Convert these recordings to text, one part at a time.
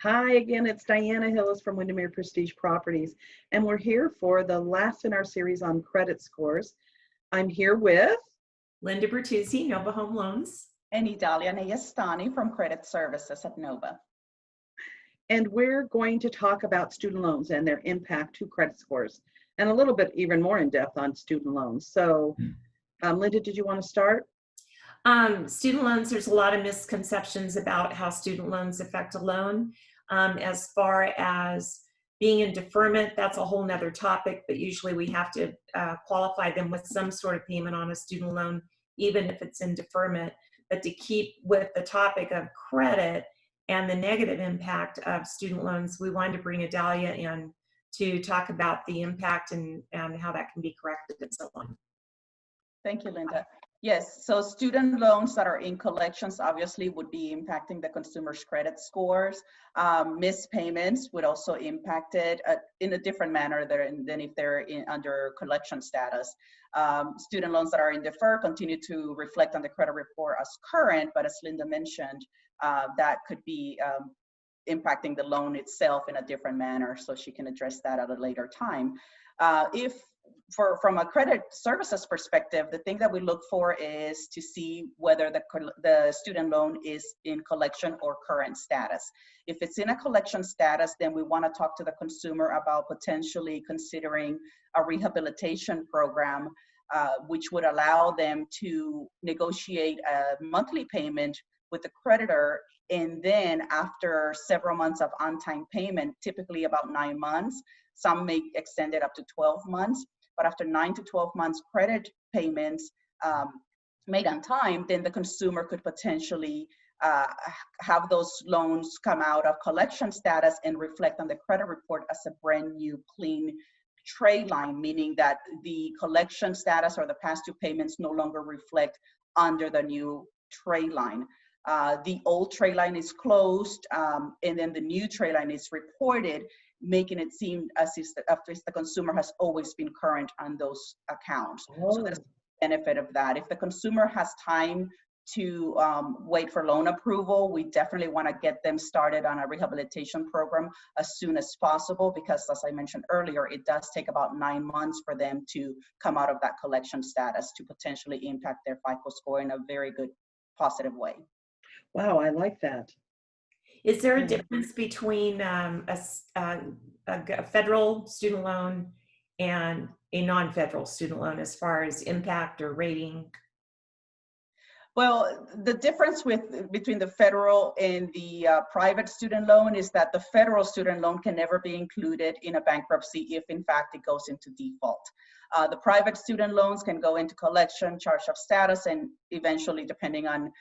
Hi again, it's Diana Hillis from Windermere Prestige Properties, and we're here for the last in our series on credit scores. I'm here with Linda Bertuzzi, Nova Home Loans. And Idalia Nayestani from Credit Services at Nova. and we're going to talk about student loans and their impact to credit scores, and a little bit even more in depth on student loans. So, Linda, did you want to start? Student loans, there's a lot of misconceptions about how student loans affect a loan. As far as being in deferment, that's a whole nother topic, but usually we have to qualify them with some sort of payment on a student loan, even if it's in deferment. But to keep with the topic of credit and the negative impact of student loans, we wanted to bring Idalia in to talk about the impact and how that can be corrected and so on. Thank you, Linda. Yes, so student loans that are in collections obviously would be impacting the consumer's credit scores. Missed payments would also impact it in a different manner than if they're under collection status. Student loans that are in defer continue to reflect on the credit report as current, but as Linda mentioned, that could be impacting the loan itself in a different manner, so she can address that at a later time. From a credit services perspective, the thing that we look for is to see whether the student loan is in collection or current status. If it's in a collection status, then we want to talk to the consumer about potentially considering a rehabilitation program, which would allow them to negotiate a monthly payment with the creditor, and then after several months of on-time payment, typically about 9 months, some may extend it up to 12 months, but after 9 to 12 months credit payments made on time, then the consumer could potentially have those loans come out of collection status and reflect on the credit report as a brand new clean trade line, meaning that the collection status or the past due payments no longer reflect under the new trade line. The old trade line is closed, and then the new trade line is reported, making it seem as if the consumer has always been current on those accounts. Oh. So that's the benefit of that. If the consumer has time to wait for loan approval, we definitely want to get them started on a rehabilitation program as soon as possible, because as I mentioned earlier, it does take about 9 months for them to come out of that collection status to potentially impact their FICO score in a very good, positive way. Wow, I like that. Is there a difference between a federal student loan and a non-federal student loan as far as impact or rating? Well, the difference between the federal and the private student loan is that the federal student loan can never be included in a bankruptcy if in fact it goes into default. The private student loans can go into collection, charge of status, and eventually, depending on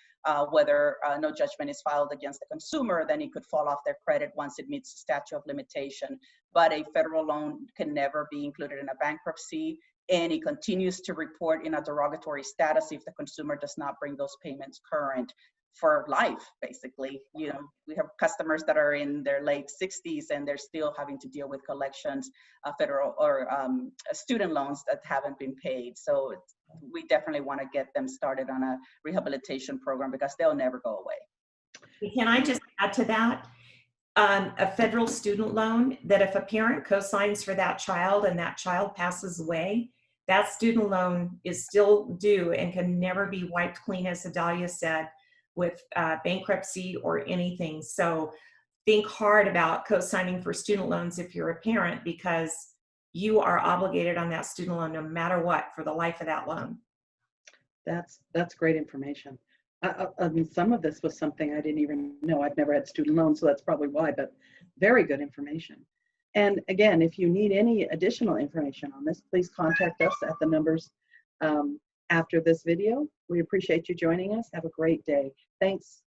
whether no judgment is filed against the consumer, then it could fall off their credit once it meets the statute of limitation. But a federal loan can never be included in a bankruptcy, and it continues to report in a derogatory status if the consumer does not bring those payments current for life, basically. You know, we have customers that are in their late 60s and they're still having to deal with collections, federal or student loans that haven't been paid. So we definitely want to get them started on a rehabilitation program because they'll never go away. Can I just add to that? A federal student loan, that if a parent co-signs for that child and that child passes away, that student loan is still due and can never be wiped clean, as Idalia said, with bankruptcy or anything. So think hard about co-signing for student loans if you're a parent, because you are obligated on that student loan no matter what for the life of that loan. That's great information. I mean, some of this was something I didn't even know. I've never had student loans, so that's probably why, but very good information. And again, if you need any additional information on this, please contact us at the numbers after this video. We appreciate you joining us. Have a great day. Thanks.